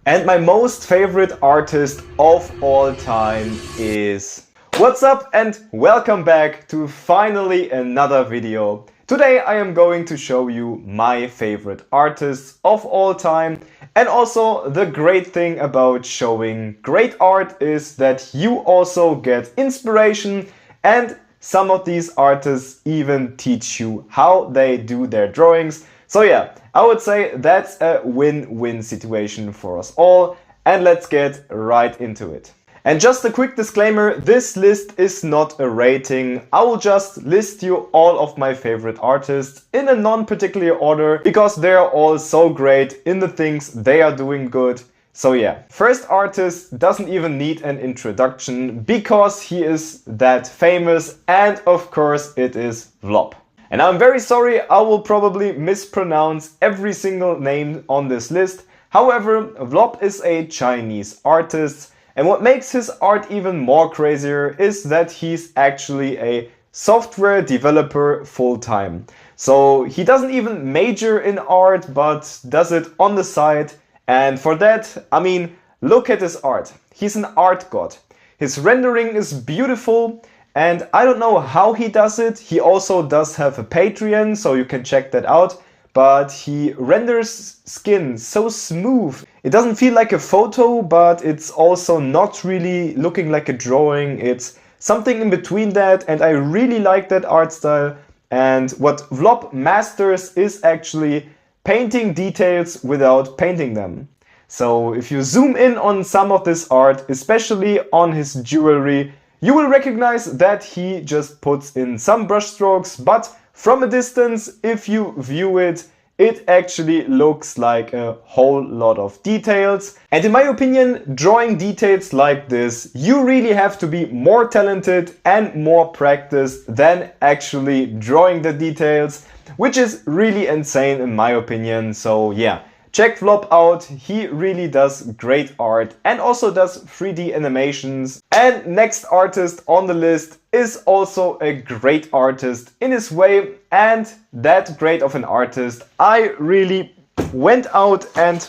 And my most favorite artist of all time is... What's up and welcome back to finally another video. Today I am going to show you my favorite artists of all time. And also the great thing about showing great art is that you also get inspiration, and some of these artists even teach you how they do their drawings. So yeah, I would say that's a win-win situation for us all, and let's get right into it. And just a quick disclaimer, this list is not a rating. I will just list you all of my favorite artists in a non-particular order because they are all so great in the things they are doing good. So yeah, first artist doesn't even need an introduction because he is that famous, and of course it is Wlop. And I'm very sorry, I will probably mispronounce every single name on this list. However, Wlop is a Chinese artist, and what makes his art even more crazier is that he's actually a software developer full-time. So he doesn't even major in art, but does it on the side. And for that, I mean, look at his art. He's an art god. His rendering is beautiful, and I don't know how he does it. He also does have a Patreon, so you can check that out. But he renders skin so smooth. It doesn't feel like a photo, but it's also not really looking like a drawing. It's something in between that, and I really like that art style. And what Wlop masters is actually painting details without painting them. So if you zoom in on some of this art, especially on his jewelry, you will recognize that he just puts in some brush strokes, but from a distance, if you view it, it actually looks like a whole lot of details. And in my opinion, drawing details like this, you really have to be more talented and more practiced than actually drawing the details, which is really insane in my opinion. So yeah, check Wlop out. He really does great art and also does 3D animations. And next artist on the list is also a great artist in his way, and that great of an artist, I really went out and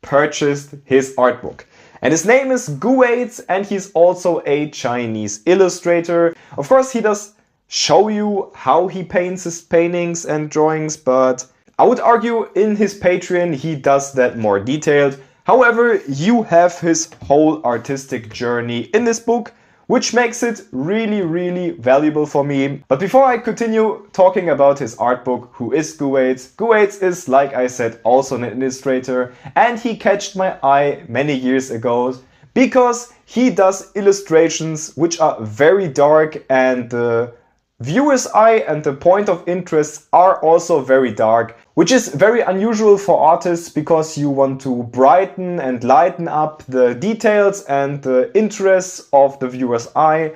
purchased his art book. And his name is Guweiz, and he's also a Chinese illustrator. Of course, he does show you how he paints his paintings and drawings, but I would argue in his Patreon he does that more detailed. However, you have his whole artistic journey in this book, which makes it really valuable for me. But before I continue talking about his art book, who is Guweiz? Guweiz is, like I said, also an illustrator, and he catched my eye many years ago because he does illustrations which are very dark, and the viewer's eye and the point of interest are also very dark, which is very unusual for artists because you want to brighten and lighten up the details and the interests of the viewer's eye.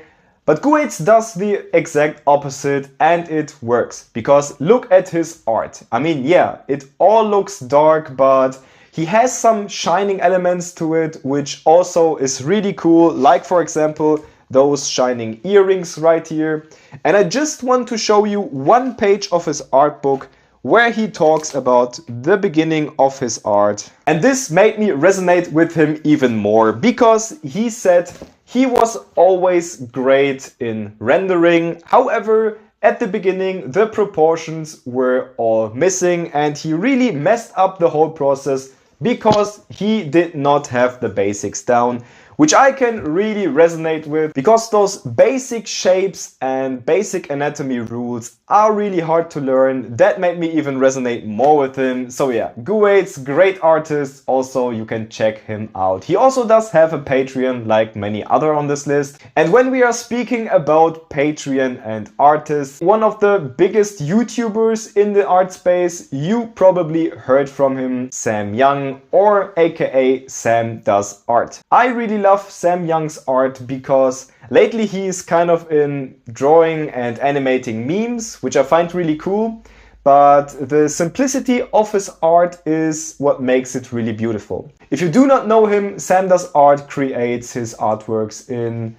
But Guweiz does the exact opposite, and it works because look at his art. I mean, yeah, it all looks dark, but he has some shining elements to it, which also is really cool, like for example those shining earrings right here. And I just want to show you one page of his art book where he talks about the beginning of his art. And this made me resonate with him even more because he said he was always great in rendering. However, at the beginning the proportions were all missing, and he really messed up the whole process because he did not have the basics down, which I can really resonate with because those basic shapes and basic anatomy rules are really hard to learn. That made me even resonate more with him. So yeah, Guweiz, great artist. Also, you can check him out. He also does have a Patreon like many other on this list. And when we are speaking about Patreon and artists, one of the biggest YouTubers in the art space, you probably heard from him, Sam Young, or aka Sam Does Art. I really love Sam Young's art because lately he's kind of in drawing and animating memes, which I find really cool. But the simplicity of his art is what makes it really beautiful. If you do not know him, Sam Does Art creates his artworks in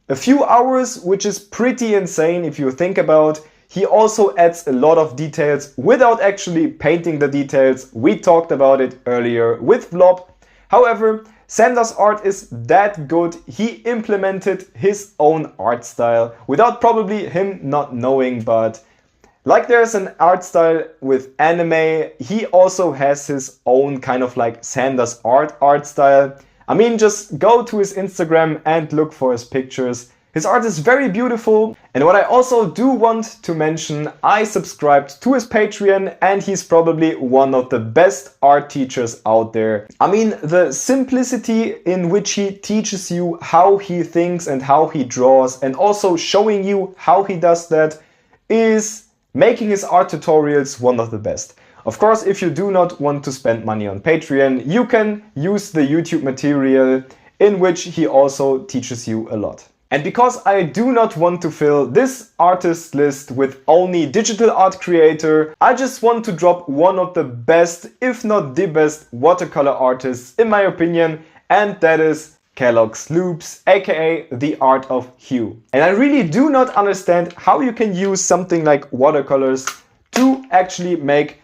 a few hours, which is pretty insane if you think about. he also adds a lot of details without actually painting the details. We talked about it earlier with Wlop. However, Samdoesarts is that good. He implemented his own art style without probably him not knowing, but like there's an art style with anime, he also has his own kind of like Samdoesarts art style. I mean, just go to his Instagram and look for his pictures. His art is very beautiful. And what I also do want to mention, I subscribed to his Patreon and he's probably one of the best art teachers out there. I mean, the simplicity in which he teaches you how he thinks and how he draws, and also showing you how he does that, is making his art tutorials one of the best. Of course, if you do not want to spend money on Patreon, you can use the YouTube material in which he also teaches you a lot. And because I do not want to fill this artist list with only digital art creator, I just want to drop one of the best, if not the best, watercolor artists in my opinion, and that is Kellogg's Loops, aka the Art of Hieu. And I really do not understand how you can use something like watercolors to actually make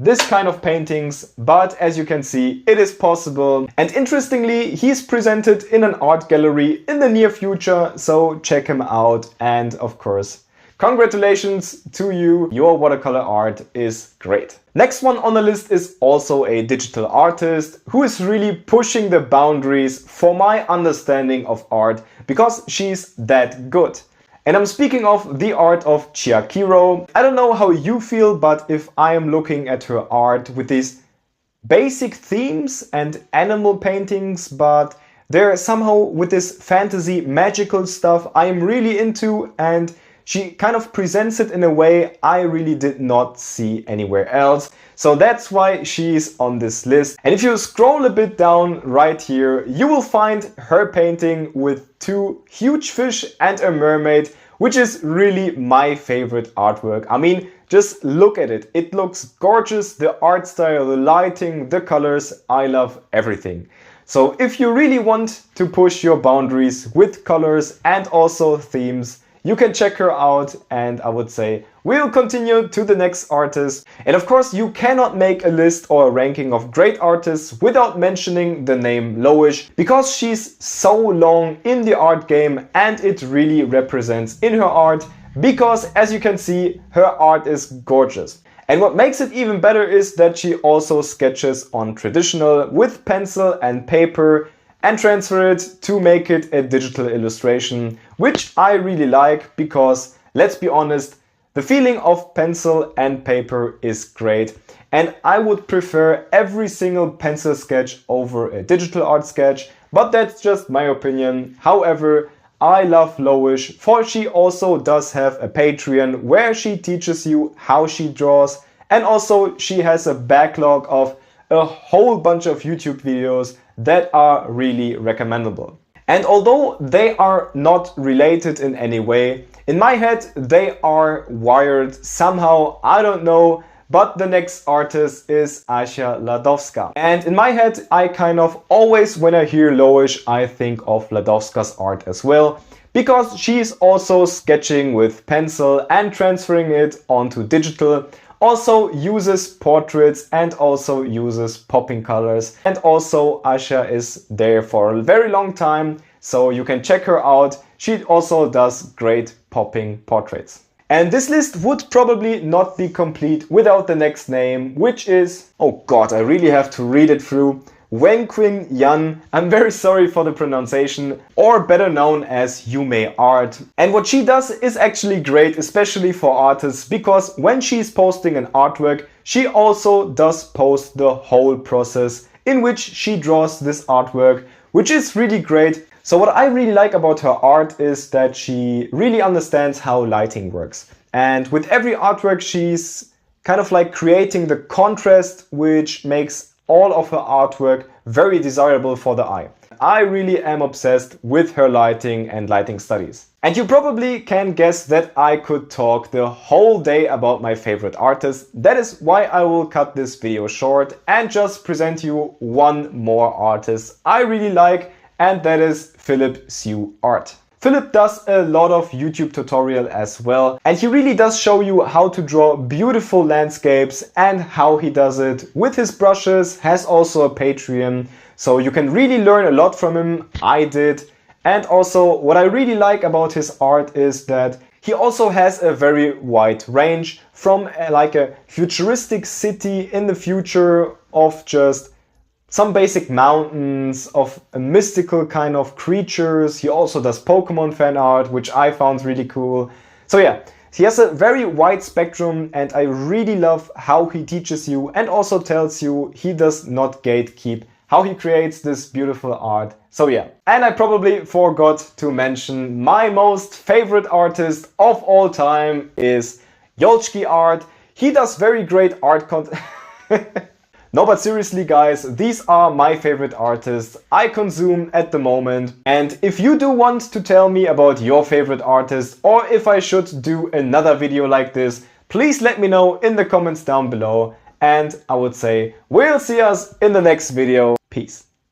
this kind of paintings, but as you can see, it is possible. And interestingly, he's presented in an art gallery in the near future, so check him out. And of course, congratulations to you, your watercolor art is great. Next one on the list is also a digital artist who is really pushing the boundaries for my understanding of art, because she's that good. And I'm speaking of the art of Chiakiro. I don't know how you feel, but if I am looking at her art with these basic themes and animal paintings, but they're somehow with this fantasy magical stuff I'm really into, and she kind of presents it in a way I really did not see anywhere else. So that's why she's on this list. And if you scroll a bit down right here, you will find her painting with two huge fish and a mermaid, which is really my favorite artwork. I mean, just look at it. It looks gorgeous. The art style, the lighting, the colors, I love everything. So if you really want to push your boundaries with colors and also themes, you can check her out, and I would say we'll continue to the next artist. And of course, you cannot make a list or a ranking of great artists without mentioning the name Loish, because she's so long in the art game and it really represents in her art, because as you can see, her art is gorgeous. And what makes it even better is that she also sketches on traditional with pencil and paper, and transfer it to make it a digital illustration, which I really like, because let's be honest, the feeling of pencil and paper is great, and I would prefer every single pencil sketch over a digital art sketch, but that's just my opinion. However, I love Loish, for she also does have a Patreon where she teaches you how she draws, and also she has a backlog of a whole bunch of YouTube videos that are really recommendable. And although they are not related in any way, in my head they are wired somehow, I don't know, but the next artist is Ladowska. And in my head I kind of always, when I hear Loish, I think of Ladowska's art as well, because she's also sketching with pencil and transferring it onto digital. Also uses portraits and also uses popping colors. And also Asha is there for a very long time, so you can check her out. She also does great popping portraits. And this list would probably not be complete without the next name, which is, oh god, I really have to read it through, Yuumeiart. I'm very sorry for the pronunciation, or better known as Yuumeiart. And what she does is actually great, especially for artists, because when she's posting an artwork, she also does post the whole process in which she draws this artwork, which is really great. So what I really like about her art is that she really understands how lighting works. And with every artwork, she's kind of like creating the contrast, which makes all of her artwork very desirable for the eye. I really am obsessed with her lighting and lighting studies. And you probably can guess that I could talk the whole day about my favorite artist. That is why I will cut this video short and just present you one more artist I really like, and that is Philip Sue Art. Philip does a lot of YouTube tutorial as well, and he really does show you how to draw beautiful landscapes and how he does it with his brushes, has also a Patreon, so you can really learn a lot from him. I did. And also what I really like about his art is that he also has a very wide range from like a futuristic city in the future of just some basic mountains, of a mystical kind of creatures. He also does Pokemon fan art, which I found really cool. So yeah, he has a very wide spectrum, and I really love how he teaches you and also tells you he does not gatekeep how he creates this beautiful art. So yeah, and I probably forgot to mention my most favorite artist of all time is Yuumeiart. He does very great art content. No, but seriously guys, these are my favorite artists I consume at the moment. And if you do want to tell me about your favorite artist, or if I should do another video like this, please let me know in the comments down below. And I would say we'll see us in the next video. Peace.